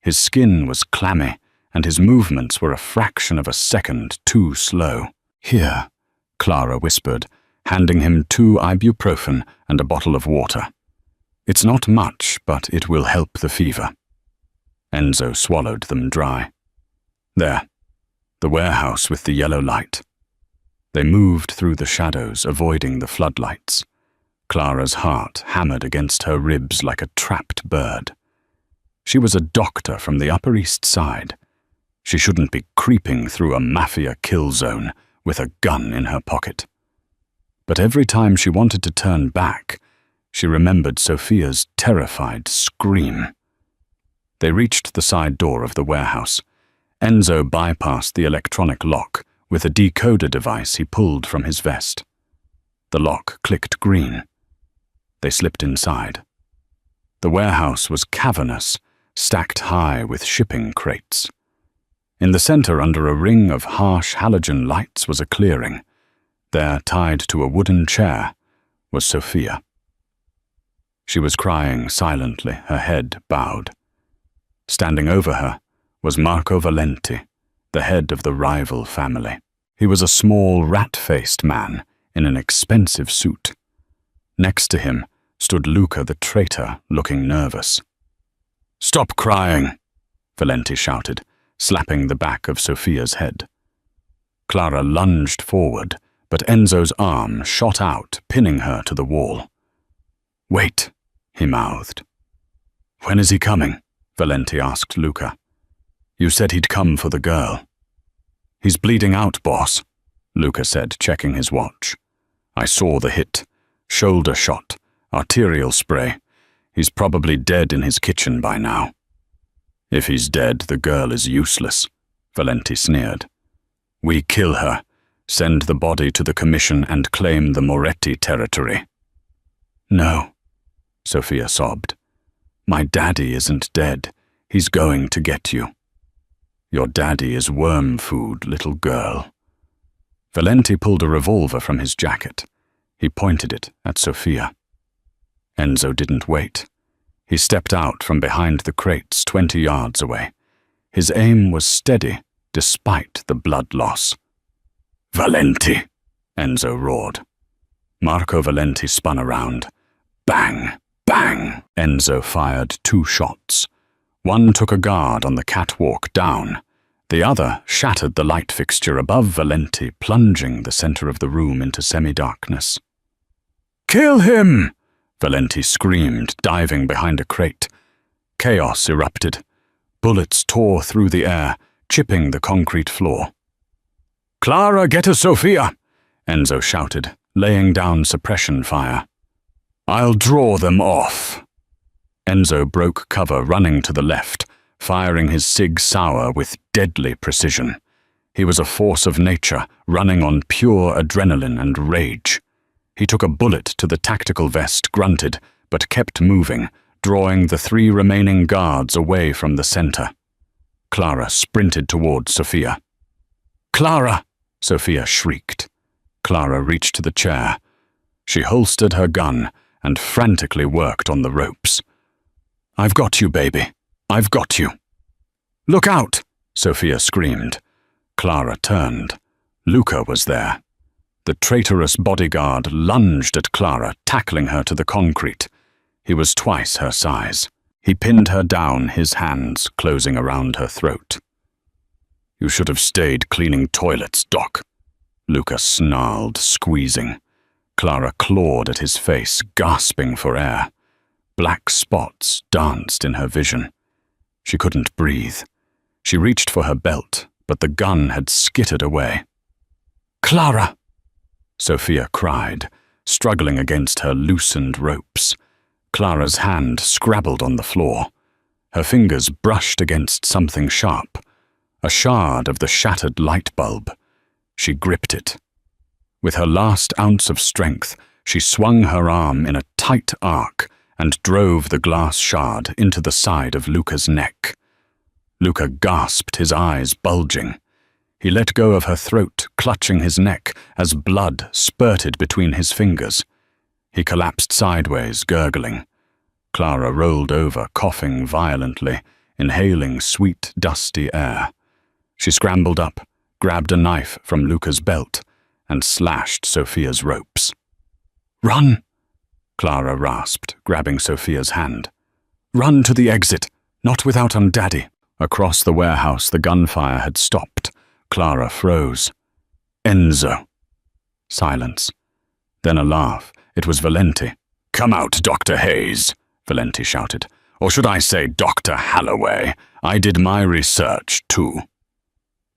His skin was clammy, and his movements were a fraction of a second too slow. "Here," Clara whispered, handing him 2 ibuprofen and a bottle of water. "It's not much, but it will help the fever." Enzo swallowed them dry. There, the warehouse with the yellow light. They moved through the shadows, avoiding the floodlights. Clara's heart hammered against her ribs like a trapped bird. She was a doctor from the Upper East Side. She shouldn't be creeping through a Mafia kill zone with a gun in her pocket. But every time she wanted to turn back, she remembered Sophia's terrified scream. They reached the side door of the warehouse. Enzo bypassed the electronic lock with a decoder device he pulled from his vest. The lock clicked green. They slipped inside. The warehouse was cavernous, stacked high with shipping crates. In the center, under a ring of harsh halogen lights, was a clearing. There, tied to a wooden chair, was Sophia. She was crying silently, her head bowed. Standing over her was Marco Valenti, the head of the rival family. He was a small, rat-faced man in an expensive suit. Next to him stood Luca the traitor, looking nervous. "Stop crying," Valenti shouted, slapping the back of Sophia's head. Clara lunged forward, but Enzo's arm shot out, pinning her to the wall. "Wait," he mouthed. "When is he coming?" Valenti asked Luca. "You said he'd come for the girl." "He's bleeding out, boss," Luca said, checking his watch. "I saw the hit. Shoulder shot, arterial spray. He's probably dead in his kitchen by now." "If he's dead, the girl is useless," Valenti sneered. "We kill her, send the body to the commission and claim the Moretti territory." "No," Sophia sobbed. "My daddy isn't dead. He's going to get you." "Your daddy is worm food, little girl." Valenti pulled a revolver from his jacket. He pointed it at Sophia. Enzo didn't wait. He stepped out from behind the crates 20 yards away. His aim was steady, despite the blood loss. "Valenti!" Enzo roared. Marco Valenti spun around. Bang! Bang! Enzo fired 2 shots. One took a guard on the catwalk down. The other shattered the light fixture above Valenti, plunging the center of the room into semi-darkness. "Kill him!" Valenti screamed, diving behind a crate. Chaos erupted. Bullets tore through the air, chipping the concrete floor. "Clara, get to Sophia!" Enzo shouted, laying down suppression fire. "I'll draw them off." Enzo broke cover, running to the left, firing his Sig Sauer with deadly precision. He was a force of nature, running on pure adrenaline and rage. He took a bullet to the tactical vest, grunted, but kept moving, drawing the 3 remaining guards away from the center. Clara sprinted towards Sophia. "Clara!" Sophia shrieked. Clara reached to the chair. She holstered her gun and frantically worked on the ropes. "I've got you, baby. I've got you." "Look out!" Sophia screamed. Clara turned. Luca was there. The traitorous bodyguard lunged at Clara, tackling her to the concrete. He was twice her size. He pinned her down, his hands closing around her throat. "You should have stayed cleaning toilets, Doc," Luca snarled, squeezing. Clara clawed at his face, gasping for air. Black spots danced in her vision. She couldn't breathe. She reached for her belt, but the gun had skittered away. "Clara!" Sophia cried, struggling against her loosened ropes. Clara's hand scrabbled on the floor. Her fingers brushed against something sharp, a shard of the shattered light bulb. She gripped it. With her last ounce of strength, she swung her arm in a tight arc and drove the glass shard into the side of Luca's neck. Luca gasped, his eyes bulging. He let go of her throat, clutching his neck as blood spurted between his fingers. He collapsed sideways, gurgling. Clara rolled over, coughing violently, inhaling sweet, dusty air. She scrambled up, grabbed a knife from Luca's belt, and slashed Sophia's ropes. "Run!" Clara rasped, grabbing Sophia's hand. "Run to the exit, not without Daddy." Across the warehouse, the gunfire had stopped. Clara froze. "Enzo." Silence. Then a laugh. It was Valenti. "Come out, Dr. Hayes," Valenti shouted. "Or should I say Dr. Halloway? I did my research, too."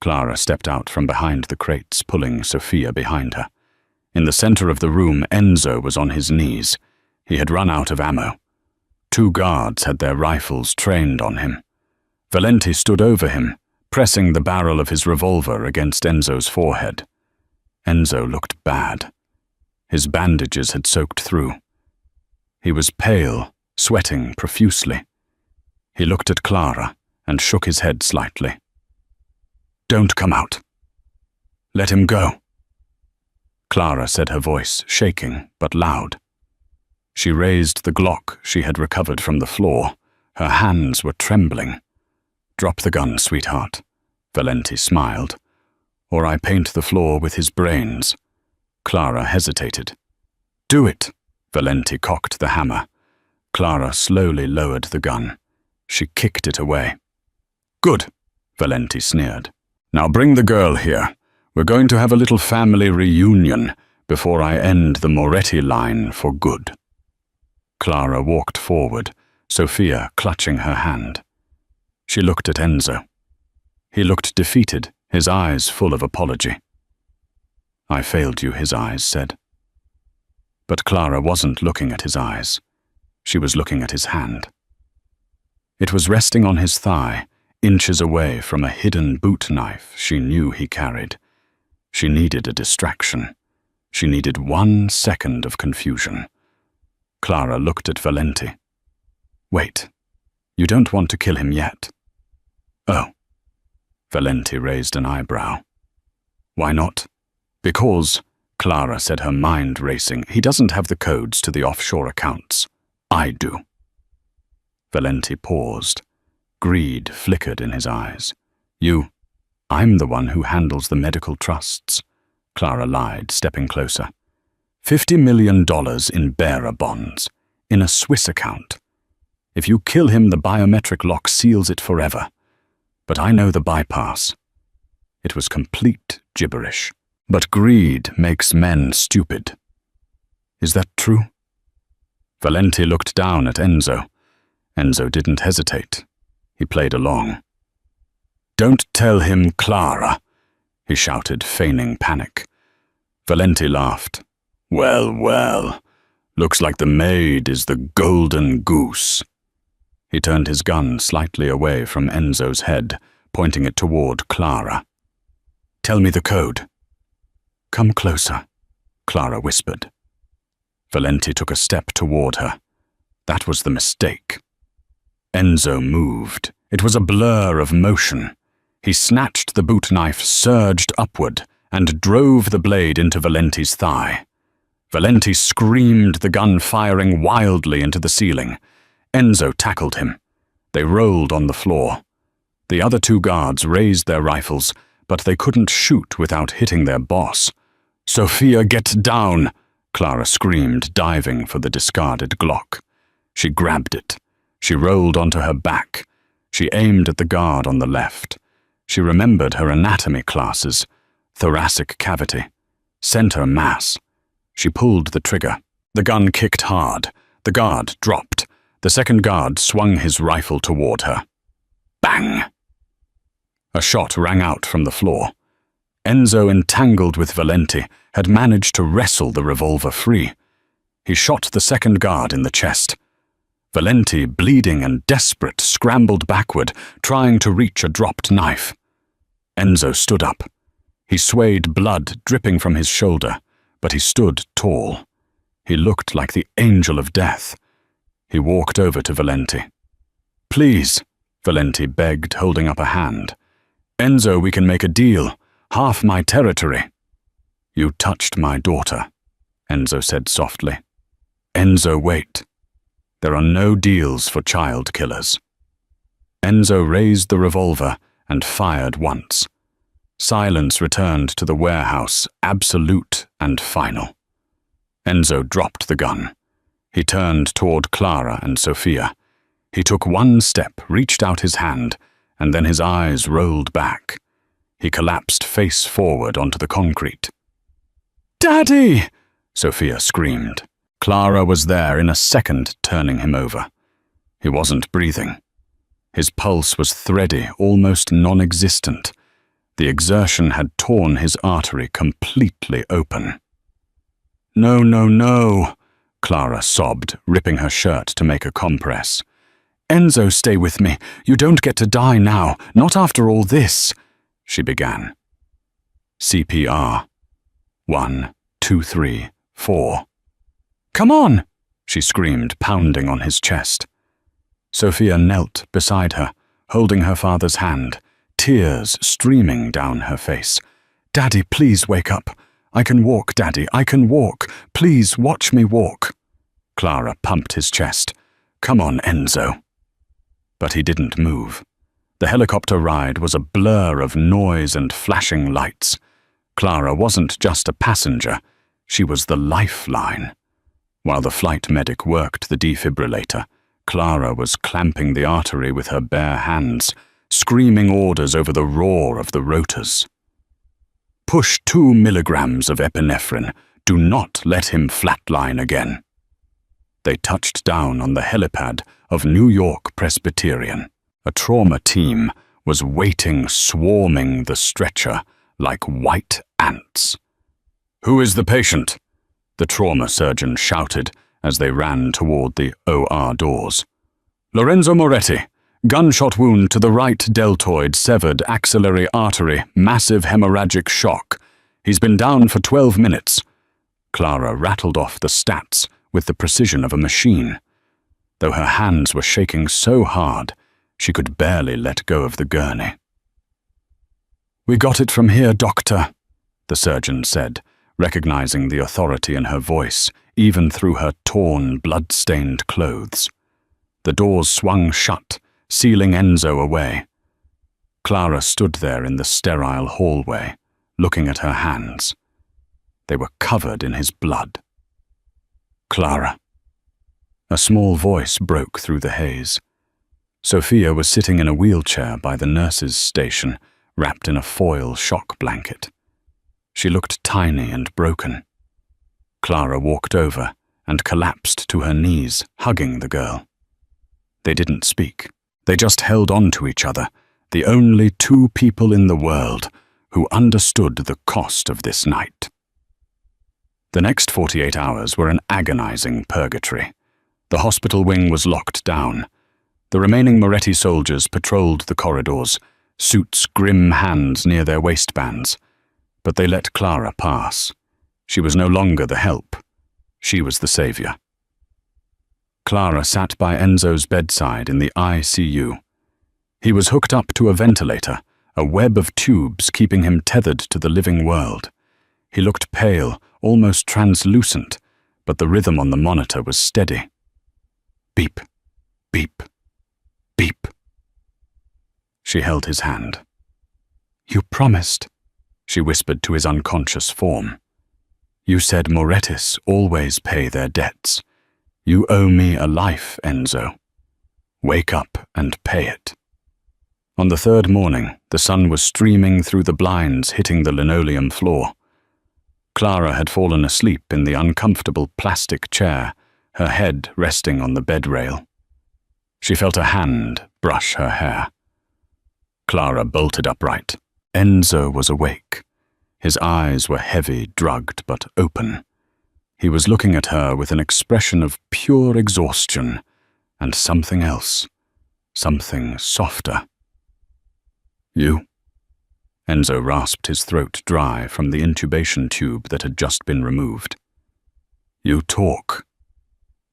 Clara stepped out from behind the crates, pulling Sophia behind her. In the center of the room, Enzo was on his knees. He had run out of ammo. 2 guards had their rifles trained on him. Valenti stood over him, pressing the barrel of his revolver against Enzo's forehead. Enzo looked bad. His bandages had soaked through. He was pale, sweating profusely. He looked at Clara and shook his head slightly. "Don't come out. Let him go." Clara said, her voice shaking but loud. She raised the Glock she had recovered from the floor. Her hands were trembling. "Drop the gun, sweetheart," Valenti smiled. "Or I paint the floor with his brains." Clara hesitated. "Do it." Valenti cocked the hammer. Clara slowly lowered the gun. She kicked it away. "Good," Valenti sneered. "Now bring the girl here. We're going to have a little family reunion before I end the Moretti line for good." Clara walked forward, Sophia clutching her hand. She looked at Enzo. He looked defeated, his eyes full of apology. "I failed you," his eyes said. But Clara wasn't looking at his eyes. She was looking at his hand. It was resting on his thigh, inches away from a hidden boot knife she knew he carried. She needed a distraction. She needed 1 second of confusion. Clara looked at Valenti. "Wait, you don't want to kill him yet?" "Oh." Valenti raised an eyebrow. "Why not?" "Because," Clara said, her mind racing, "he doesn't have the codes to the offshore accounts. I do." Valenti paused. Greed flickered in his eyes. I'm the one who handles the medical trusts," Clara lied, stepping closer. $50 million in bearer bonds, in a Swiss account. If you kill him, the biometric lock seals it forever. But I know the bypass. It was complete gibberish. But greed makes men stupid. Is that true? Valenti looked down at Enzo. Enzo didn't hesitate. He played along. "Don't tell him, Clara," he shouted, feigning panic. Valenti laughed. Well, looks like the Maid is the golden goose." He turned his gun slightly away from Enzo's head, pointing it toward Clara. "Tell me the code." "Come closer," Clara whispered. Valenti took a step toward her. That was the mistake. Enzo moved. It was a blur of motion. He snatched the boot knife, surged upward, and drove the blade into Valenti's thigh. Valenti screamed, the gun firing wildly into the ceiling. Enzo tackled him. They rolled on the floor. The other two guards raised their rifles, but they couldn't shoot without hitting their boss. "Sophia, get down!" Clara screamed, diving for the discarded Glock. She grabbed it. She rolled onto her back. She aimed at the guard on the left. She remembered her anatomy classes: thoracic cavity, center mass. She pulled the trigger. The gun kicked hard. The guard dropped. The second guard swung his rifle toward her. Bang! A shot rang out from the floor. Enzo, entangled with Valenti, had managed to wrestle the revolver free. He shot the second guard in the chest. Valenti, bleeding and desperate, scrambled backward, trying to reach a dropped knife. Enzo stood up. He swayed, blood dripping from his shoulder, but he stood tall. He looked like the angel of death. He walked over to Valenti. "Please," Valenti begged, holding up a hand. "Enzo, we can make a deal. Half my territory." "You touched my daughter," Enzo said softly. "Enzo, wait. There are no deals for child killers." Enzo raised the revolver and fired once. Silence returned to the warehouse, absolute and final. Enzo dropped the gun. He turned toward Clara and Sophia. He took one step, reached out his hand, and then his eyes rolled back. He collapsed face forward onto the concrete. "Daddy!" Sophia screamed. Clara was there in a second, turning him over. He wasn't breathing. His pulse was thready, almost non-existent. The exertion had torn his artery completely open. "No, no, no," Clara sobbed, ripping her shirt to make a compress. "Enzo, stay with me. You don't get to die now, not after all this," she began. CPR. 1, 2, 3, 4. "Come on!" she screamed, pounding on his chest. Sophia knelt beside her, holding her father's hand, tears streaming down her face. "Daddy, please wake up. I can walk, Daddy, I can walk. Please watch me walk." Clara pumped his chest. "Come on, Enzo." But he didn't move. The helicopter ride was a blur of noise and flashing lights. Clara wasn't just a passenger, she was the lifeline. While the flight medic worked the defibrillator, Clara was clamping the artery with her bare hands, screaming orders over the roar of the rotors. "Push 2 milligrams of epinephrine. Do not let him flatline again." They touched down on the helipad of New York Presbyterian. A trauma team was waiting, swarming the stretcher like white ants. "Who is the patient?" the trauma surgeon shouted as they ran toward the OR doors. "Lorenzo Moretti. Gunshot wound to the right deltoid, severed axillary artery, massive hemorrhagic shock. He's been down for 12 minutes. Clara rattled off the stats with the precision of a machine. Though her hands were shaking so hard, she could barely let go of the gurney. "We got it from here, doctor," the surgeon said, recognizing the authority in her voice, even through her torn, blood-stained clothes. The doors swung shut, sealing Enzo away. Clara stood there in the sterile hallway, looking at her hands. They were covered in his blood. "Clara." A small voice broke through the haze. Sophia was sitting in a wheelchair by the nurse's station, wrapped in a foil shock blanket. She looked tiny and broken. Clara walked over and collapsed to her knees, hugging the girl. They didn't speak. They just held on to each other, the only two people in the world who understood the cost of this night. The next 48 hours were an agonizing purgatory. The hospital wing was locked down. The remaining Moretti soldiers patrolled the corridors, suits grim hands near their waistbands. But they let Clara pass. She was no longer the help. She was the savior. Clara sat by Enzo's bedside in the ICU. He was hooked up to a ventilator, a web of tubes keeping him tethered to the living world. He looked pale, almost translucent, but the rhythm on the monitor was steady. Beep, beep, beep. She held his hand. "You promised," she whispered to his unconscious form. "You said Morettis always pay their debts. You owe me a life, Enzo. Wake up and pay it." On the third morning, the sun was streaming through the blinds, hitting the linoleum floor. Clara had fallen asleep in the uncomfortable plastic chair, her head resting on the bed rail. She felt a hand brush her hair. Clara bolted upright. Enzo was awake. His eyes were heavy, drugged, but open. He was looking at her with an expression of pure exhaustion and something else, something softer. "You?" Enzo rasped his throat dry from the intubation tube that had just been removed. "You talk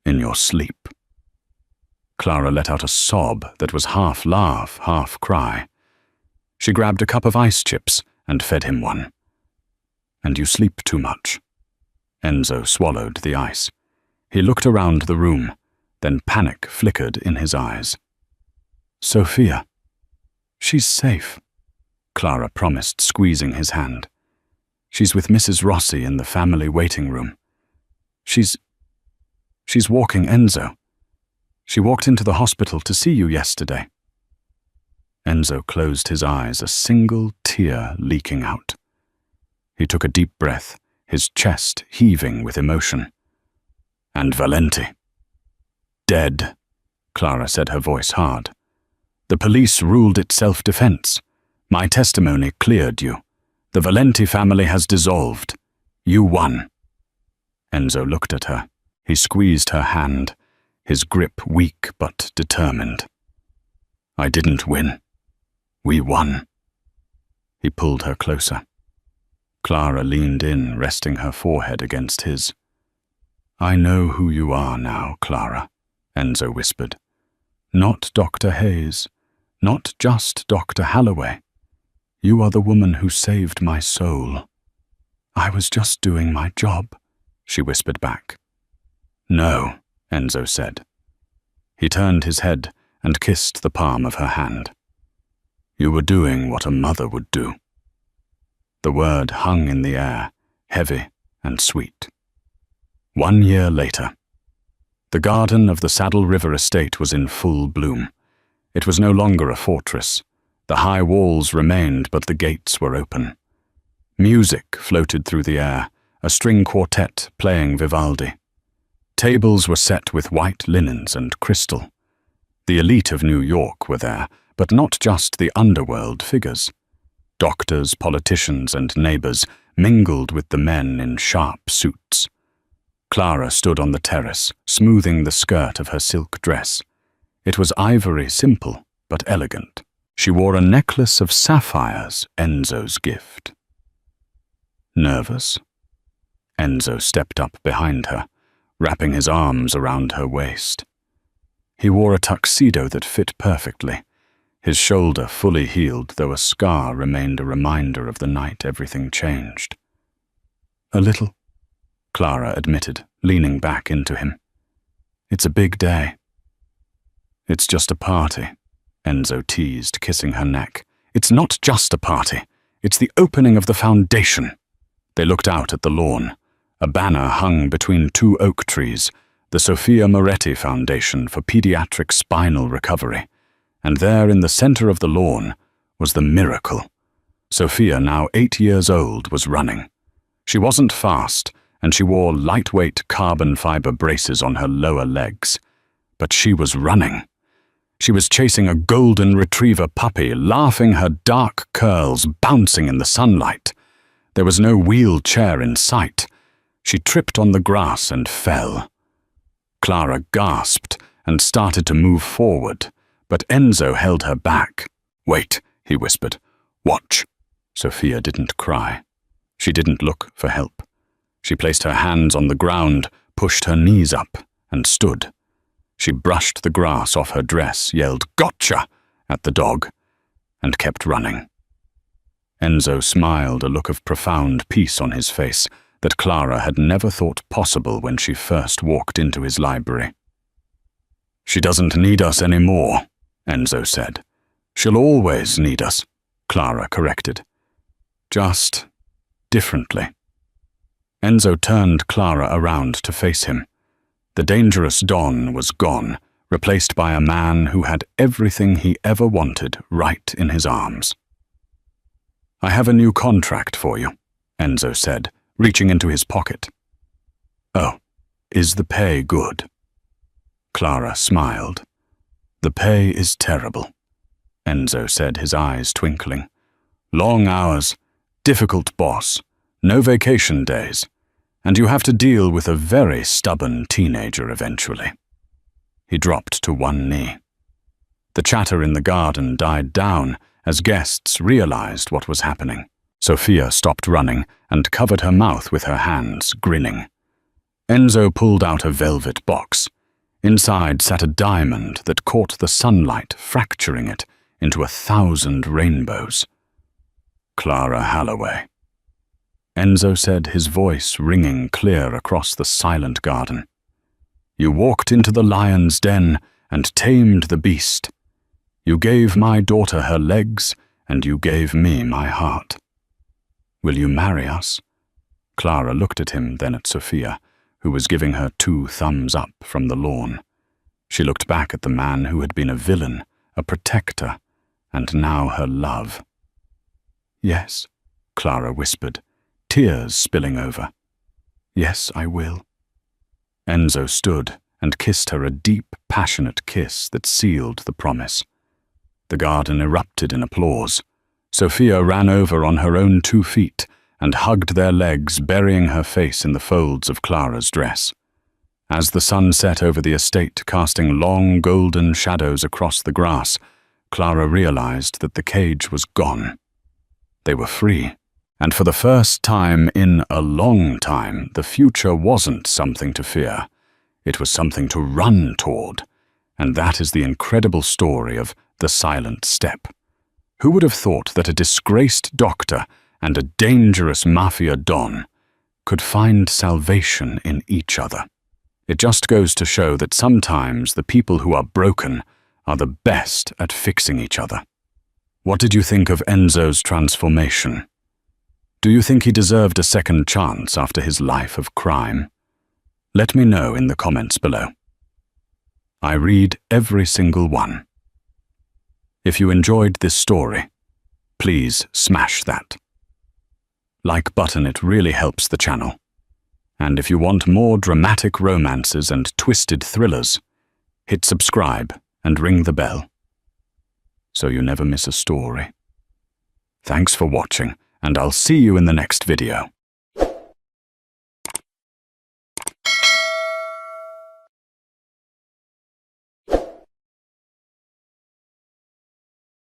in your sleep." Clara let out a sob that was half laugh, half cry. She grabbed a cup of ice chips and fed him one. "And you sleep too much." Enzo swallowed the ice. He looked around the room, then panic flickered in his eyes. "Sophia, she's safe," Clara promised, squeezing his hand. "She's with Mrs. Rossi in the family waiting room. She's walking Enzo. She walked into the hospital to see you yesterday." Enzo closed his eyes, a single tear leaking out. He took a deep breath, his chest heaving with emotion. "And Valenti?" "Dead," Clara said, her voice hard. "The police ruled it self-defense. My testimony cleared you. The Valenti family has dissolved. You won." Enzo looked at her. He squeezed her hand, his grip weak but determined. "I didn't win. We won." He pulled her closer. Clara leaned in, resting her forehead against his. "I know who you are now, Clara," Enzo whispered. "Not Dr. Hayes, not just Dr. Halloway. You are the woman who saved my soul." "I was just doing my job," she whispered back. "No," Enzo said. He turned his head and kissed the palm of her hand. "You were doing what a mother would do." The word hung in the air, heavy and sweet. 1 year later. The garden of the Saddle River estate was in full bloom. It was no longer a fortress. The high walls remained, but the gates were open. Music floated through the air, a string quartet playing Vivaldi. Tables were set with white linens and crystal. The elite of New York were there, but not just the underworld figures. Doctors, politicians, and neighbors mingled with the men in sharp suits. Clara stood on the terrace, smoothing the skirt of her silk dress. It was ivory simple, but elegant. She wore a necklace of sapphires, Enzo's gift. Nervous? Enzo stepped up behind her, wrapping his arms around her waist. He wore a tuxedo that fit perfectly, his shoulder fully healed, though a scar remained a reminder of the night everything changed. "A little," Clara admitted, leaning back into him. "It's a big day." "It's just a party," Enzo teased, kissing her neck. "It's not just a party. It's the opening of the foundation." They looked out at the lawn. A banner hung between 2 oak trees, the Sophia Moretti Foundation for Pediatric Spinal Recovery. And there in the center of the lawn was the miracle. Sophia, now 8 years old, was running. She wasn't fast, and she wore lightweight carbon fiber braces on her lower legs. But she was running. She was chasing a golden retriever puppy, laughing her dark curls, bouncing in the sunlight. There was no wheelchair in sight. She tripped on the grass and fell. Clara gasped and started to move forward, but Enzo held her back. "Wait," he whispered. "Watch." Sophia didn't cry. She didn't look for help. She placed her hands on the ground, pushed her knees up, and stood. She brushed the grass off her dress, yelled "Gotcha!" at the dog, and kept running. Enzo smiled, a look of profound peace on his face that Clara had never thought possible when she first walked into his library. "She doesn't need us anymore," Enzo said. "She'll always need us," Clara corrected. "Just differently." Enzo turned Clara around to face him. The dangerous Don was gone, replaced by a man who had everything he ever wanted right in his arms. "I have a new contract for you," Enzo said, reaching into his pocket. "Oh, is the pay good?" Clara smiled. "The pay is terrible," Enzo said, his eyes twinkling. "Long hours, difficult boss, no vacation days, and you have to deal with a very stubborn teenager eventually." He dropped to one knee. The chatter in the garden died down as guests realized what was happening. Sophia stopped running and covered her mouth with her hands, grinning. Enzo pulled out a velvet box. Inside sat a diamond that caught the sunlight, fracturing it into 1,000 rainbows. "Clara Holloway," Enzo said, his voice ringing clear across the silent garden. "You walked into the lion's den and tamed the beast. You gave my daughter her legs, and you gave me my heart. Will you marry us?" Clara looked at him, then at Sophia, who was giving her 2 thumbs up from the lawn. She looked back at the man who had been a villain, a protector, and now her love. "Yes," Clara whispered, tears spilling over. "Yes, I will." Enzo stood and kissed her a deep, passionate kiss that sealed the promise. The garden erupted in applause. Sophia ran over on her own 2 feet and hugged their legs, burying her face in the folds of Clara's dress. As the sun set over the estate, casting long golden shadows across the grass, Clara realized that the cage was gone. They were free, and for the first time in a long time, the future wasn't something to fear. It was something to run toward, and that is the incredible story of The Silent Step. Who would have thought that a disgraced doctor and a dangerous Mafia don could find salvation in each other? It just goes to show that sometimes the people who are broken are the best at fixing each other. What did you think of Enzo's transformation? Do you think he deserved a second chance after his life of crime? Let me know in the comments below. I read every single one. If you enjoyed this story, please smash that like button. It really helps the channel. And if you want more dramatic romances and twisted thrillers, hit subscribe and ring the bell so you never miss a story. Thanks for watching, and I'll see you in the next video.